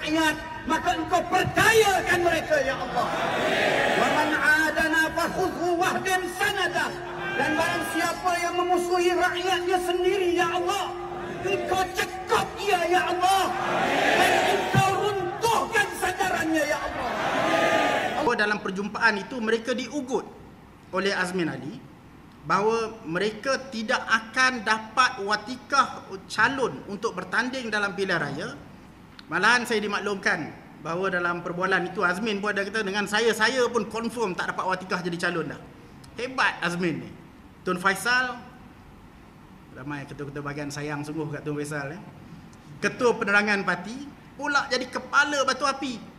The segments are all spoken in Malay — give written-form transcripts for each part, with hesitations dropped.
rakyat, maka engkau perdayakan mereka ya Allah. Wa man adana fakhudhu wahdan sanada. Dan barang siapa yang memusuhi rakyatnya sendiri ya Allah, engkau cekap dia ya Allah, dan engkau runtuhkan sandarannya ya Allah. Dalam perjumpaan itu mereka diugut oleh Azmin Ali bahawa mereka tidak akan dapat watikah calon untuk bertanding dalam pilihan raya. Malahan saya dimaklumkan bahawa dalam perbualan itu Azmin pun ada kata dengan saya pun confirm tak dapat watikah jadi calon dah. Hebat Azmin ni. Tun Faisal, ramai ketua-ketua bahagian sayang sungguh kat Tun Faisal. Ketua penerangan parti pula jadi kepala batu api.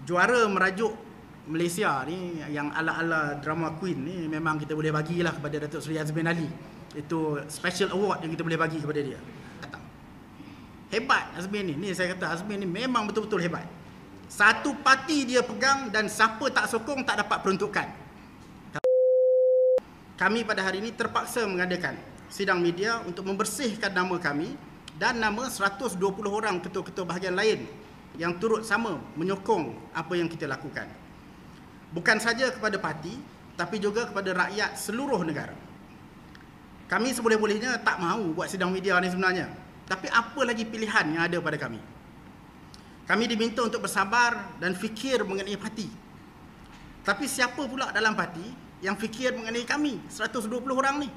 Juara merajuk Malaysia ni yang ala-ala drama queen ni memang kita boleh bagilah kepada Datuk Seri Azmin Ali. Itu special award yang kita boleh bagi kepada dia. Hebat Azmin ni. Ni saya kata Azmin ni memang betul-betul hebat. Satu parti dia pegang dan siapa tak sokong tak dapat peruntukan. Kami pada hari ini terpaksa mengadakan sidang media untuk membersihkan nama kami dan nama 120 orang ketua-ketua bahagian lain yang turut sama menyokong apa yang kita lakukan. Bukan saja kepada parti, tapi juga kepada rakyat seluruh negara. Kami seboleh-bolehnya tak mahu buat sidang media ni sebenarnya. Tapi apa lagi pilihan yang ada pada kami? Kami diminta untuk bersabar dan fikir mengenai parti. Tapi siapa pula dalam parti yang fikir mengenai kami, 120 orang ni?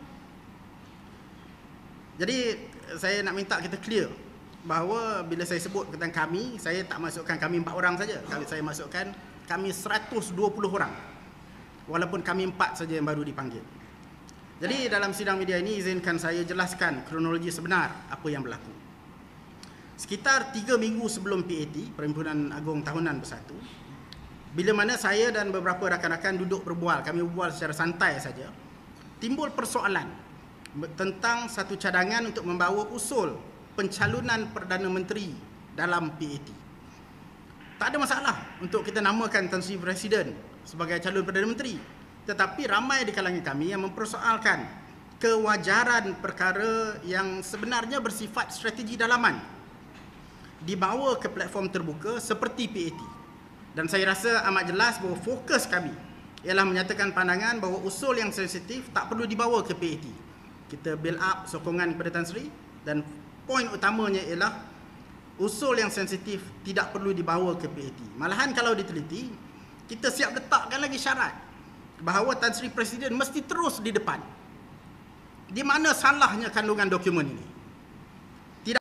Jadi saya nak minta kita clear bahawa bila saya sebut tentang kami, saya tak masukkan kami 4 orang saja. Saya masukkan kami 120 orang. Walaupun kami 4 saja yang baru dipanggil. Jadi dalam sidang media ini izinkan saya jelaskan kronologi sebenar apa yang berlaku. Sekitar 3 minggu sebelum PAT, Perhimpunan Agong Tahunan Bersatu, bila mana saya dan beberapa rakan-rakan duduk berbual, kami berbual secara santai saja, timbul persoalan tentang satu cadangan untuk membawa usul pencalonan Perdana Menteri dalam PAT. Tak ada masalah untuk kita namakan Tan Sri Presiden sebagai calon Perdana Menteri. Tetapi ramai di kalangan kami yang mempersoalkan kewajaran perkara yang sebenarnya bersifat strategi dalaman dibawa ke platform terbuka seperti PAT. Dan saya rasa amat jelas bahawa fokus kami ialah menyatakan pandangan bahawa usul yang sensitif tak perlu dibawa ke PAT. Kita build up sokongan kepada Tan Sri dan poin utamanya ialah usul yang sensitif tidak perlu dibawa ke PAT. Malahan kalau diteliti, kita siap letakkan lagi syarat bahawa Tan Sri Presiden mesti terus di depan. Di mana salahnya kandungan dokumen ini?